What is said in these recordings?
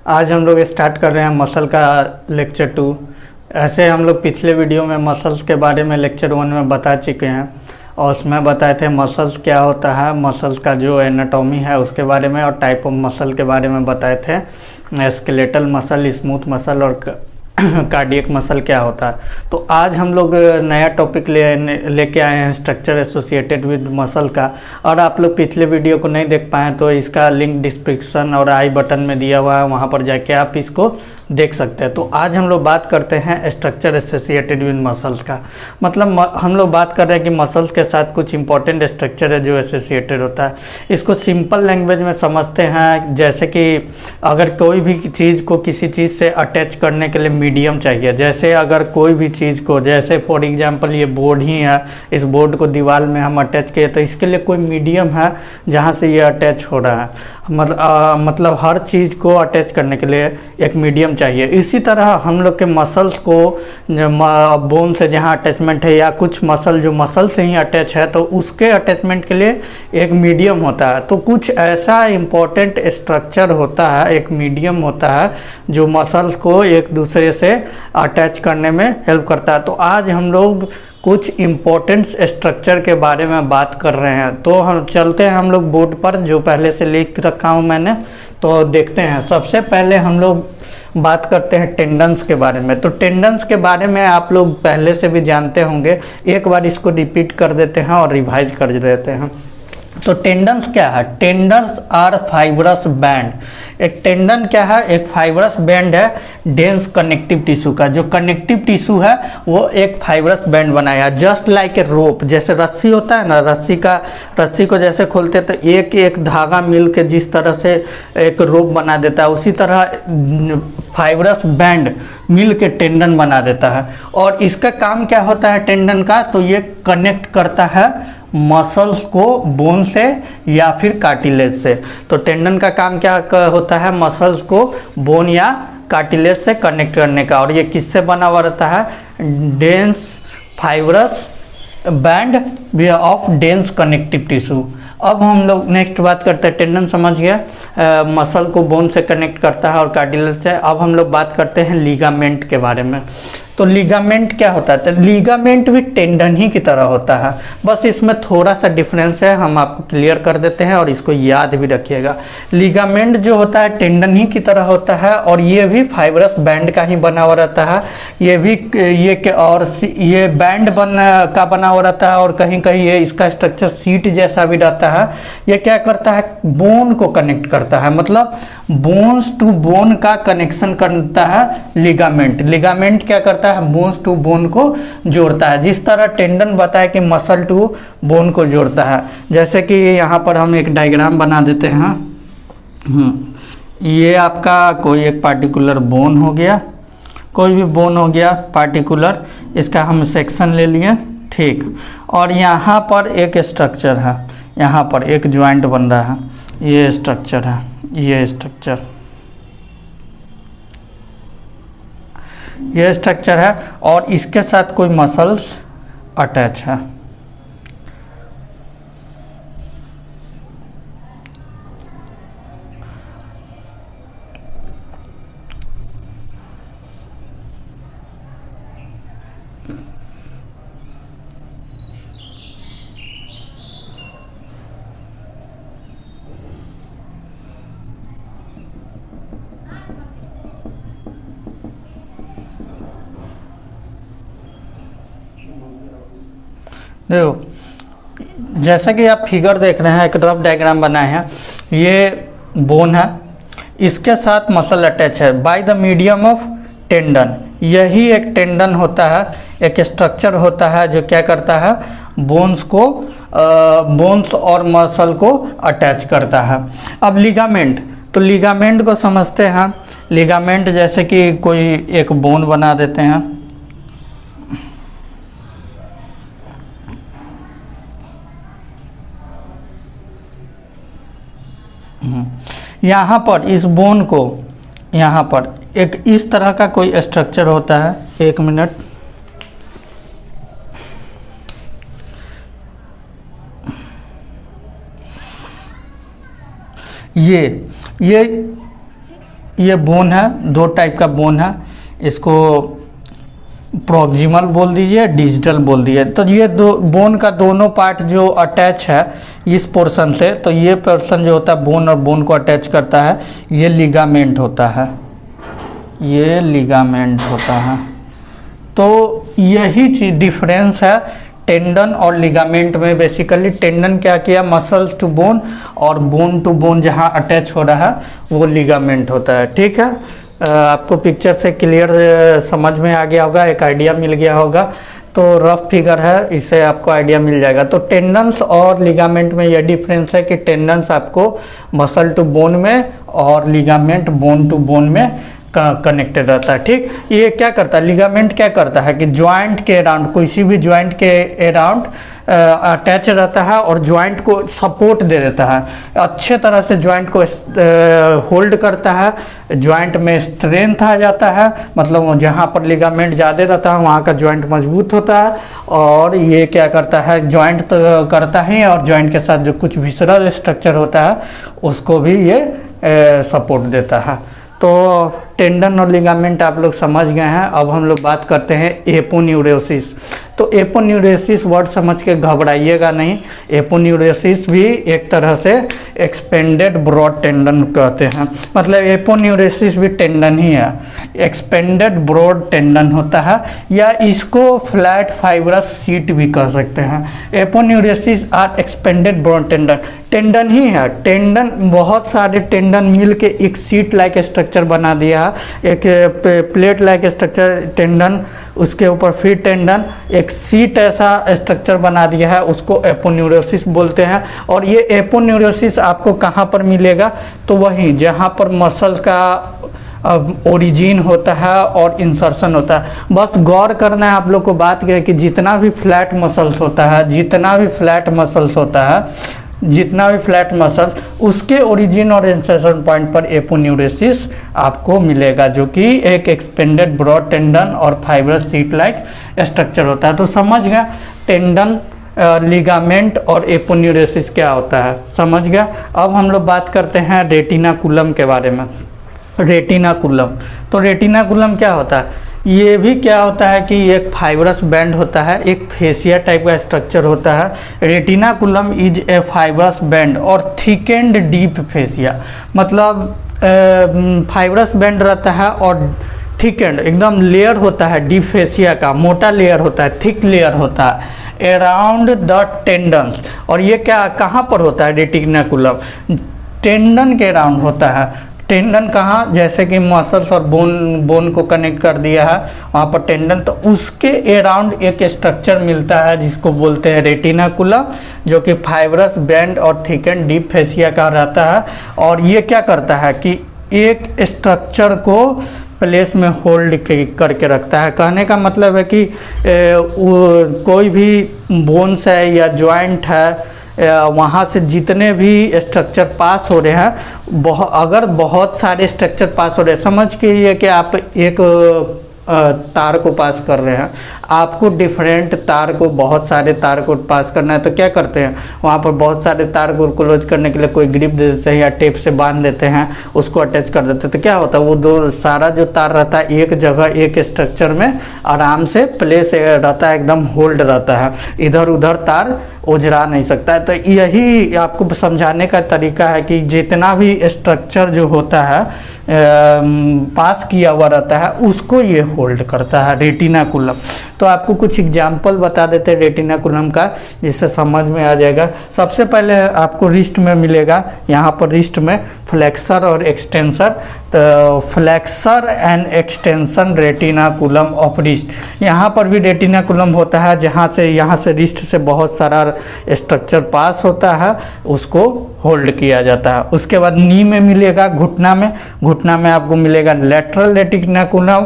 आज हम लोग स्टार्ट कर रहे हैं मसल का लेक्चर 2। ऐसे हम लोग पिछले वीडियो में मसल्स के बारे में लेक्चर 1 में बता चुके हैं और उसमें बताए थे मसल्स क्या होता है, मसल्स का जो एनाटॉमी है उसके बारे में और टाइप ऑफ मसल के बारे में बताए थे। स्केलेटल मसल, स्मूथ मसल और कार्डियक मसल क्या होता है। तो आज हम लोग नया टॉपिक लेके आए हैं स्ट्रक्चर एसोसिएटेड विद मसल का। और आप लोग पिछले वीडियो को नहीं देख पाए तो इसका लिंक डिस्क्रिप्शन और आई बटन में दिया हुआ है, वहाँ पर जाके आप इसको देख सकते हैं। तो आज हम लोग बात करते हैं स्ट्रक्चर एसोसिएटेड विद मसल्स का। मतलब हम लोग बात कर रहे हैं कि मसल्स के साथ कुछ इंपॉर्टेंट स्ट्रक्चर है जो एसोसिएटेड होता है। इसको सिंपल लैंग्वेज में समझते हैं, जैसे कि अगर कोई भी चीज़ को किसी चीज़ से अटैच करने के लिए मीडियम चाहिए। जैसे अगर कोई भी चीज़ को, जैसे फॉर एग्जांपल ये बोर्ड ही है, इस बोर्ड को दीवार में हम अटैच किए तो इसके लिए कोई मीडियम है जहाँ से ये अटैच हो रहा है। मतलब हर चीज़ को अटैच करने के लिए एक मीडियम चाहिए। इसी तरह हम लोग के मसल्स को बोन से जहाँ अटैचमेंट है या कुछ मसल जो मसल से ही अटैच है तो उसके अटैचमेंट के लिए एक मीडियम होता है। तो कुछ ऐसा इम्पोर्टेंट स्ट्रक्चर होता है, एक मीडियम होता है जो मसल्स को एक दूसरे से अटैच करने में हेल्प करता है। तो आज हम लोग कुछ इम्पोर्टेंट स्ट्रक्चर के बारे में बात कर रहे हैं। तो हम चलते हैं हम लोग बोर्ड पर, जो पहले से लिख रखा हूँ मैंने, तो देखते हैं। सबसे पहले हम लोग बात करते हैं टेंडन्स के बारे में। तो टेंडन्स के बारे में आप लोग पहले से भी जानते होंगे, एक बार इसको रिपीट कर देते हैं और रिवाइज कर देते हैं। तो टेंडन्स क्या है? Tendons are fibrous band. एक टेंडन क्या है? एक फाइब्रस बैंड है डेंस कनेक्टिव टिश्यू का। जो कनेक्टिव टिश्यू है वो एक फाइब्रस बैंड बनाया, जस्ट लाइक ए रोप। जैसे रस्सी होता है ना, रस्सी को जैसे खोलते तो एक एक धागा मिल के जिस तरह से एक रोप बना देता है, उसी तरह फाइब्रस बैंड मिल के टेंडन बना देता है। और इसका काम क्या होता है टेंडन का? तो ये कनेक्ट करता है मसल्स को बोन से या फिर कार्टिलेज से। तो टेंडन का काम क्या होता है? मसल्स को बोन या कार्टिलेज से कनेक्ट करने का। और ये किससे बना हुआ रहता है? Dense fibrous band of dense connective tissue. अब हम लोग नेक्स्ट बात करते हैं, टेंडन समझ गया, मसल को बोन से कनेक्ट करता है और कार्टिलेज से। अब हम लोग बात करते हैं लिगामेंट के बारे में। तो लिगामेंट क्या होता है? तो लिगामेंट भी टेंडन ही की तरह होता है, बस इसमें थोड़ा सा डिफरेंस है, हम आपको क्लियर कर देते हैं और इसको याद भी रखिएगा। लिगामेंट जो होता है टेंडन ही की तरह होता है और ये भी फाइब्रस बैंड का ही बना हुआ रहता है। ये भी ये बैंड का बना हुआ रहता है और कहीं कहीं ये इसका स्ट्रक्चर सीट जैसा भी रहता है। ये क्या करता है? बोन को कनेक्ट करता है, मतलब बोन्स टू बोन का कनेक्शन करता है लिगामेंट। लिगामेंट क्या करता है? बोन्स टू बोन को जोड़ता है, जिस तरह टेंडन बताया कि मसल टू बोन को जोड़ता है। जैसे कि यहाँ पर हम एक डायग्राम बना देते हैं। ये आपका कोई एक पार्टिकुलर बोन हो गया, कोई भी बोन हो गया पार्टिकुलर, इसका हम सेक्शन ले लिए, ठीक। और यहाँ पर एक स्ट्रक्चर है, यहाँ पर एक ज्वाइंट बन रहा है, ये स्ट्रक्चर है, ये स्ट्रक्चर है और इसके साथ कोई मसल्स अटैच है। देखो, जैसा कि आप फिगर देख रहे हैं, एक रफ डायग्राम बनाए हैं। ये बोन है, इसके साथ मसल अटैच है by the medium of tendon. यही एक टेंडन होता है, एक स्ट्रक्चर होता है जो क्या करता है? बोन्स और मसल को अटैच करता है। अब लिगामेंट, तो लिगामेंट को समझते हैं। लिगामेंट जैसे कि कोई एक बोन बना देते हैं, यहाँ पर इस बोन को, यहाँ पर एक इस तरह का कोई स्ट्रक्चर होता है। एक मिनट, ये ये बोन है, दो टाइप का बोन है, इसको प्रॉक्सिमल बोल दीजिए, डिजिटल बोल दीजिए। तो ये दो बोन का दोनों पार्ट जो अटैच है इस पोर्शन से, तो ये पोर्शन जो होता है बोन और बोन को अटैच करता है, ये लिगामेंट होता है, ये लिगामेंट होता है। तो यही चीज़ डिफरेंस है टेंडन और लिगामेंट में। बेसिकली टेंडन क्या किया, मसल्स टू बोन, और बोन टू बोन जहाँ अटैच हो रहा है वो लिगामेंट होता है। ठीक है, आपको पिक्चर से क्लियर समझ में आ गया होगा, एक आइडिया मिल गया होगा। तो रफ फिगर है, इससे आपको आइडिया मिल जाएगा। तो टेंडन्स और लिगामेंट में यह डिफरेंस है कि टेंडन्स आपको मसल टू बोन में और लिगामेंट बोन टू बोन में कनेक्टेड रहता है। ठीक, ये क्या करता है, लिगामेंट क्या करता है कि जॉइंट के अराउंड, किसी भी जॉइंट के अराउंड अटैच रहता है और जॉइंट को सपोर्ट दे देता है, अच्छे तरह से जॉइंट को होल्ड करता है, जॉइंट में स्ट्रेंथ आ जाता है, मतलब जहाँ पर लिगामेंट ज़्यादा रहता है वहाँ का जॉइंट मजबूत होता है। और ये क्या करता है, जॉइंट तो करता ही, और जॉइंट के साथ जो कुछ विसरल स्ट्रक्चर होता है उसको भी ये सपोर्ट देता है। तो टेंडन और लिगामेंट आप लोग समझ गए हैं। अब हम लोग बात करते हैं एपोन्यूरोसिस। तो एपोन्यूरोसिस वर्ड समझ के घबराइएगा नहीं, एपोन्यूरोसिस भी एक तरह से एक्सपेंडेड ब्रॉड टेंडन कहते हैं, मतलब एपोन्यूरोसिस भी टेंडन ही है, एक्सपेंडेड ब्रॉड टेंडन होता है, या इसको फ्लैट फाइब्रस सीट भी कह सकते हैं। Aponeurosis are expanded broad tendon, tendon ही है, टेंडन बहुत सारे टेंडन मिल के एक सीट लाइक स्ट्रक्चर बना दिया है, एक प्लेट लाइक स्ट्रक्चर टेंडन, उसके ऊपर फिर टेंडन, एक सीट ऐसा स्ट्रक्चर बना दिया है, उसको एपोन्यूरोसिस बोलते हैं। और ये एपोन्यूरोसिस आपको कहाँ पर मिलेगा, तो वहीं जहाँ पर मसल का ओरिजिन होता है और इंसर्शन होता है। बस गौर करना है आप लोग को बात कि जितना भी फ्लैट मसल्स होता है, जितना भी फ्लैट मसल्स होता है, जितना भी फ्लैट मसल, उसके ओरिजिन और इंसर्शन पॉइंट पर एपोन्यूरोसिस आपको मिलेगा, जो कि एक एक्सपेंडेड ब्रॉड टेंडन और फाइब्रस सीट लाइक स्ट्रक्चर होता है। तो समझ गया टेंडन, लिगामेंट और एपोन्यूरोसिस क्या होता है, समझ गया। अब हम लोग बात करते हैं रेटिनाकुलम के बारे में। रेटिनाकुलम, तो रेटिनाकुलम क्या होता है, ये भी क्या होता है कि एक फाइब्रस बैंड होता है, एक फेसिया टाइप का स्ट्रक्चर होता है। Retinaculum is a fibrous band और थिक एंड डीप फेसिया, मतलब फाइब्रस बैंड रहता है और थिक एंड एकदम लेयर होता है, डीप फेसिया का मोटा लेयर होता है, थिक लेयर होता है अराउंड द टेंडन्स। और ये क्या कहाँ पर होता है, रेटिनाकुलम टेंडन के अराउंड होता है। टेंडन कहाँ, जैसे कि मसल्स और बोन को कनेक्ट कर दिया है वहाँ पर टेंडन, तो उसके अराउंड एक स्ट्रक्चर मिलता है जिसको बोलते हैं रेटिनाकुलम, जो कि फाइब्रस बैंड और थिक एंड डीप फेसिया का रहता है। और ये क्या करता है कि एक स्ट्रक्चर को प्लेस में होल्ड करके रखता है। कहने का मतलब है कि कोई भी बोन्स है या जॉइंट है, वहाँ से जितने भी स्ट्रक्चर पास हो रहे हैं, अगर बहुत सारे स्ट्रक्चर पास हो रहे हैं, समझ के ये कि आप एक तार को पास कर रहे हैं, आपको डिफरेंट तार को, बहुत सारे तार को पास करना है, तो क्या करते हैं वहाँ पर बहुत सारे तार को क्लोज करने के लिए कोई ग्रिप दे देते हैं या टेप से बांध देते हैं, उसको अटैच कर देते हैं। तो क्या होता है, वो दो सारा जो तार रहता है एक जगह एक स्ट्रक्चर में आराम से प्लेस रहता है, एकदम होल्ड रहता है, इधर उधर तार उजरा नहीं सकता है। तो यही आपको समझाने का तरीका है कि जितना भी स्ट्रक्चर जो होता है पास किया हुआ रहता है उसको ये होल्ड करता है रेटिनाकुलम। तो आपको कुछ एग्जाम्पल बता देते हैं रेटिनाकुलम का, जिससे समझ में आ जाएगा। सबसे पहले आपको रिस्ट में मिलेगा, यहाँ पर रिस्ट में फ्लेक्सर और एक्सटेंसर। तो flexor and extension retinaculum of wrist, यहाँ पर भी रेटिनाकुलम होता है, यहाँ से रिस्ट से बहुत सारा स्ट्रक्चर पास होता है, उसको होल्ड किया जाता है। उसके बाद नी में मिलेगा, घुटना में आपको मिलेगा lateral retinaculum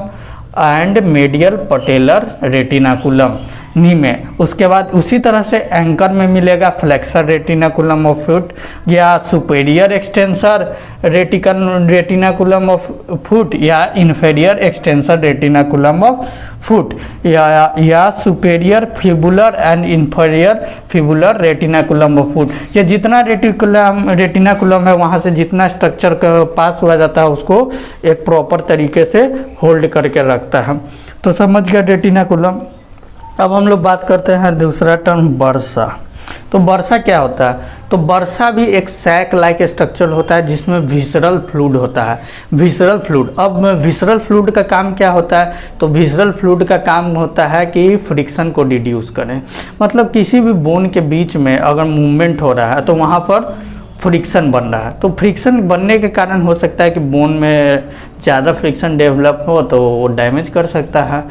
and medial patellar retinaculum. Knee में। उसके बाद उसी तरह से एंकर में मिलेगा फ्लेक्सर रेटिनाकुलम ऑफ फुट या superior extensor retinaculum of foot या inferior extensor retinaculum of foot या superior fibular and inferior fibular retinaculum of foot. ये जितना रेटिनाकुलम है वहाँ से जितना स्ट्रक्चर का पास हुआ जाता है उसको एक प्रॉपर तरीके से होल्ड करके रखता है। तो समझ गया रेटिनाकुलम। अब हम लोग बात करते हैं दूसरा टर्म बर्सा। तो बर्सा क्या होता है? तो बर्सा भी एक सैक लाइक स्ट्रक्चर होता है जिसमें विसरल फ्लूइड होता है। विसरल फ्लूइड, अब विसरल फ्लूइड का काम क्या होता है? तो विसरल फ्लूइड का काम होता है कि फ्रिक्शन को रिड्यूस करें। मतलब किसी भी बोन के बीच में अगर मूवमेंट हो रहा है तो वहाँ पर फ्रिक्शन बन रहा है। तो फ्रिक्शन बनने के कारण हो सकता है कि बोन में ज़्यादा फ्रिक्शन डेवलप हो तो वो डैमेज कर सकता है।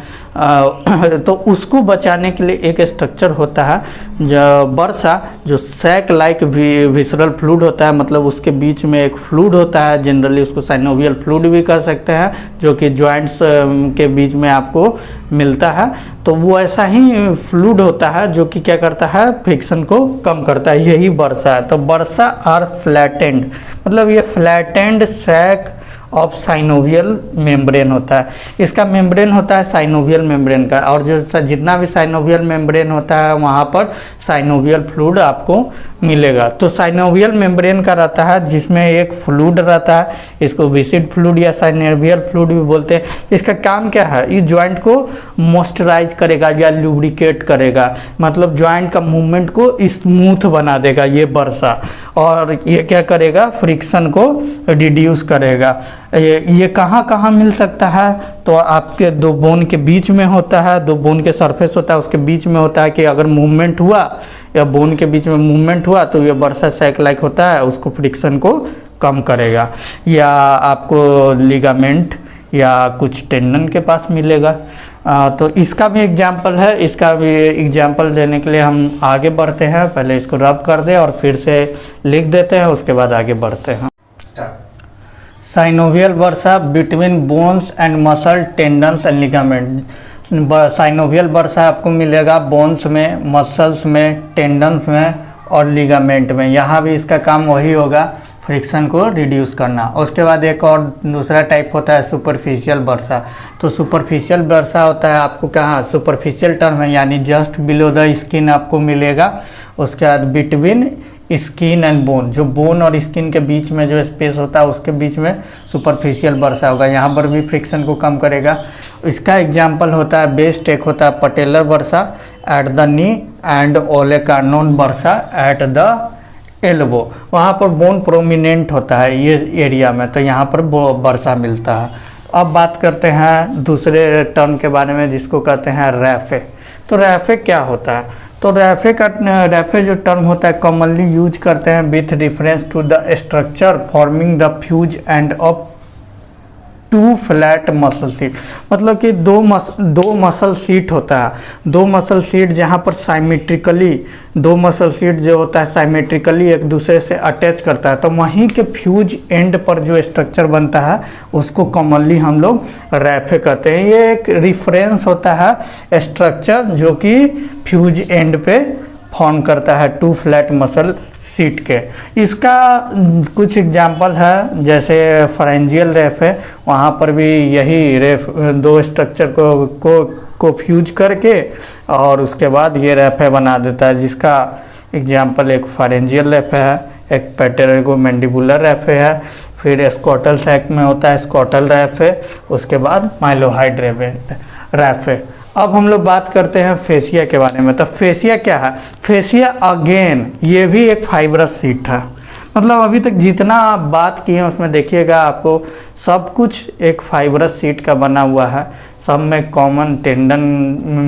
तो उसको बचाने के लिए एक स्ट्रक्चर होता है जो बर्सा, जो सैक लाइक विसरल फ्लूइड होता है। मतलब उसके बीच में एक फ्लूइड होता है, जनरली उसको साइनोवियल फ्लूइड भी कह सकते हैं, जो कि जॉइंट्स के बीच में आपको मिलता है। तो वो ऐसा ही फ्लूइड होता है जो कि क्या करता है, फ्रिक्शन को कम करता है। यही बर्सा है। तो बर्सा आर फ्लैटेंड, मतलब ये flattened sac of synovial membrane होता है। इसका मेम्ब्रेन होता है साइनोवियल मेम्ब्रेन का, और जो जितना भी साइनोवियल मेम्ब्रेन होता है वहाँ पर साइनोवियल फ्लूइड आपको मिलेगा। तो साइनोवियल मेम्ब्रेन का रहता है जिसमें एक फ्लूइड रहता है, इसको विसिड फ्लूइड या साइनोवियल फ्लूइड भी बोलते हैं। इसका काम क्या है? इस जॉइंट को मॉइस्चराइज करेगा या लुब्रिकेट करेगा, मतलब जॉइंट का मूवमेंट को स्मूथ बना देगा ये बर्सा। और ये क्या करेगा? फ्रिक्शन को रिड्यूस करेगा। ये कहाँ कहाँ मिल सकता है? तो आपके दो बोन के बीच में होता है, दो बोन के सरफेस होता है उसके बीच में होता है कि अगर मूवमेंट हुआ या बोन के बीच में मूवमेंट हुआ तो ये बर्सा सैक लाइक होता है, उसको फ्रिक्शन को कम करेगा। या आपको लिगामेंट या कुछ टेंडन के पास मिलेगा। तो इसका भी एग्जाम्पल है। इसका भी एग्जाम्पल देने के लिए हम आगे बढ़ते हैं। पहले इसको रब कर दें और फिर से लिख देते हैं, उसके बाद आगे बढ़ते हैं। Synovial bursa between bones and muscle tendons and ligament. Synovial bursa आपको मिलेगा बोन्स में, मसल्स में, टेंडन्स में और लिगामेंट में। यहाँ भी इसका काम वही होगा, फ्रिक्शन को रिड्यूस करना। उसके बाद एक और दूसरा टाइप होता है सुपरफिशियल बर्सा। तो सुपरफिशियल बर्सा होता है आपको कहाँ? सुपरफिशियल टर्म है, यानी जस्ट बिलो द स्किन आपको मिलेगा। उसके बाद बिटवीन स्किन एंड बोन, जो बोन और स्किन के बीच में जो स्पेस होता है उसके बीच में सुपरफिशियल बर्सा होगा। यहाँ पर भी फ्रिक्शन को कम करेगा। इसका एग्जाम्पल होता है, बेस्ट एक होता है patellar bursa at the knee and olecranon bursa at the elbow. वहाँ पर बोन प्रोमिनेंट होता है ये एरिया में, तो यहाँ पर बर्सा मिलता है। अब बात करते हैं दूसरे टर्म के बारे में जिसको कहते हैं रैफे। तो रैफे क्या होता है? तो रैफे जो टर्म होता है कॉमनली यूज करते हैं with reference to the structure forming the fuse end of two flat muscle sheet. मतलब कि दो मसल सीट होता है, दो मसल सीट जहाँ पर साइमेट्रिकली दो मसल सीट जो होता है साइमेट्रिकली एक दूसरे से अटैच करता है, तो वहीं के फ्यूज एंड पर जो स्ट्रक्चर बनता है उसको कॉमनली हम लोग रैफे कहते हैं। ये एक रिफरेंस होता है स्ट्रक्चर जो कि फ्यूज एंड पे फॉर्म करता है टू फ्लैट मसल सीट के। इसका कुछ एग्जाम्पल है, जैसे फरेंजियल रैफ है, वहाँ पर भी यही रैफ दो स्ट्रक्चर को फ्यूज करके और उसके बाद ये रैफे बना देता है, जिसका एग्जाम्पल एक फरेंजियल रैफ है, एक पैटेरोगोमैंडिबुलर रैफ है, फिर स्कॉटल सैक में होता है स्कॉटल रैफ है, उसके बाद माइलोहाइड रैफ है। अब हम लोग बात करते हैं फेसिया के बारे में। तो फेसिया क्या है? फेसिया अगेन ये भी एक फाइब्रस सीट है। मतलब अभी तक जितना आप बात किए उसमें देखिएगा आपको सब कुछ एक फाइब्रस सीट का बना हुआ है। सब में कॉमन टेंडन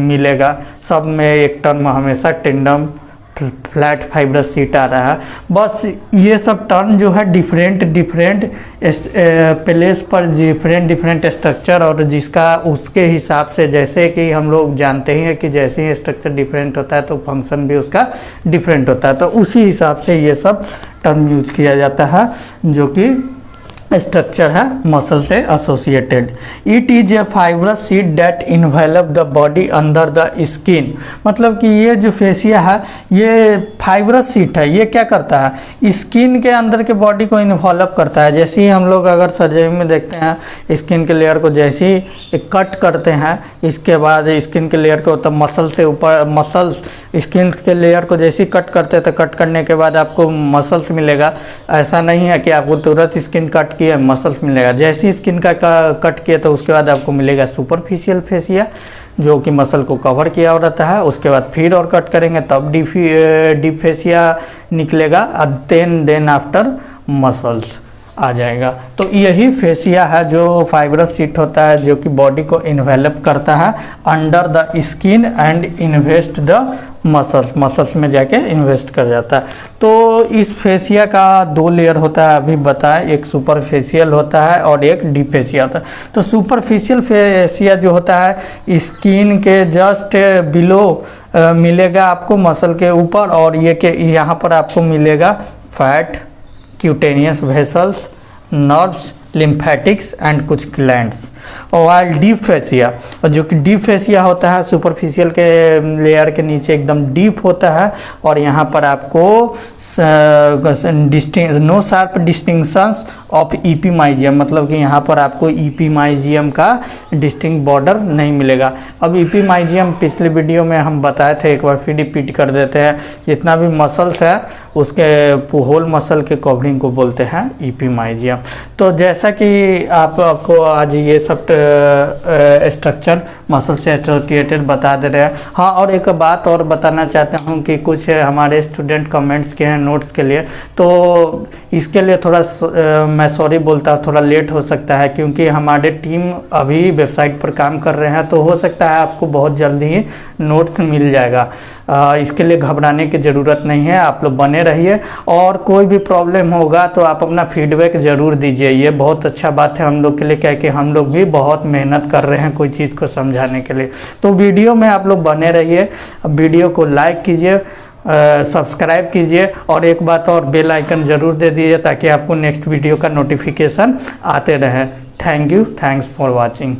मिलेगा, सब में एक टर्म हमेशा टेंडम फ्लैट फाइब्रस सीट आ रहा है। बस ये सब टर्म जो है डिफरेंट प्लेस पर डिफरेंट स्ट्रक्चर और जिसका उसके हिसाब से, जैसे कि हम लोग जानते ही हैं कि जैसे ही स्ट्रक्चर डिफरेंट होता है तो फंक्शन भी उसका डिफरेंट होता है, तो उसी हिसाब से ये सब टर्म यूज किया जाता है जो कि स्ट्रक्चर है मसल से associated. It is a fibrous sheet that envelope the body under the skin. मतलब कि ये जो फेसिया है ये फाइब्रस शीट है, ये क्या करता है स्किन के अंदर के बॉडी को इन्वॉल्व करता है। जैसे ही हम लोग अगर सर्जरी में देखते हैं स्किन के लेयर को जैसे ही कट करते हैं, इसके बाद स्किन के लेयर को तब मसल से ऊपर मसल्स स्किन के लेयर को जैसे ही कट करते हैं तो कट करने के बाद आपको मसल्स मिलेगा। ऐसा नहीं है कि आपको तुरंत स्किन कट किया मसल्स मिलेगा, जैसे ही स्किन का कट किया तो उसके बाद आपको मिलेगा सुपरफिशियल फेसिया जो कि मसल को कवर किया हुआ रहता है। उसके बाद फिर और कट करेंगे तब डीप फेसिया निकलेगा, देन आफ्टर मसल्स आ जाएगा। तो यही फेसिया है जो फाइब्रस शीट होता है जो कि बॉडी को इन्वेलप करता है under the skin and invest the muscles में जाके इन्वेस्ट कर जाता है। तो इस फेसिया का 2 लेयर होता है, अभी बताएं, एक सुपरफिशियल होता है और एक डीप फेसिया होता है। तो सुपरफिशियल फेसिया जो होता है स्किन के जस्ट बिलो मिलेगा आपको मसल के ऊपर, और ये के यहाँ पर आपको मिलेगा fat, cutaneous vessels, nerves, lymphatics and कुछ ग्लैंड्स। और डीप फेसिया, जो कि डीप फेसिया होता है सुपरफिशियल के लेयर के नीचे एकदम डीप होता है, और यहाँ पर आपको नो शार्प डिस्टिंक्शंस ऑफ ईपीमाइजियम, मतलब कि यहाँ पर आपको ईपीमाइजियम का डिस्टिंक्ट बॉर्डर नहीं मिलेगा। अब ईपीमाइजियम पिछले वीडियो में हम बताए थे, एक बार फिर रिपीट कर देते हैं। जितना भी मसल्स है उसके होल मसल के कवरिंग को बोलते हैं ईपीमाइजियम। तो जैसा कि आपको आज ये सब स्ट्रक्चर मसल से एसोसिएटेड बता दे रहे हैं। हाँ, और एक बात और बताना चाहता हूँ कि कुछ हमारे स्टूडेंट कमेंट्स के हैं नोट्स के लिए, तो इसके लिए थोड़ा मैं सॉरी बोलता हूँ, थोड़ा लेट हो सकता है क्योंकि हमारे टीम अभी वेबसाइट पर काम कर रहे हैं। तो हो सकता है आपको बहुत जल्दी ही नोट्स मिल जाएगा, इसके लिए घबराने की ज़रूरत नहीं है। आप लोग बने रहिए, और कोई भी प्रॉब्लम होगा तो आप अपना फीडबैक ज़रूर दीजिए। ये बहुत अच्छा बात है हम लोग के लिए, क्या कि हम लोग भी बहुत मेहनत कर रहे हैं कोई चीज़ को समझाने के लिए। तो वीडियो में आप लोग बने रहिए, वीडियो को लाइक कीजिए, सब्सक्राइब कीजिए, और एक बात और, बेल आइकन ज़रूर दे दीजिए ताकि आपको नेक्स्ट वीडियो का नोटिफिकेशन आते रहे। Thank you, thanks for watching.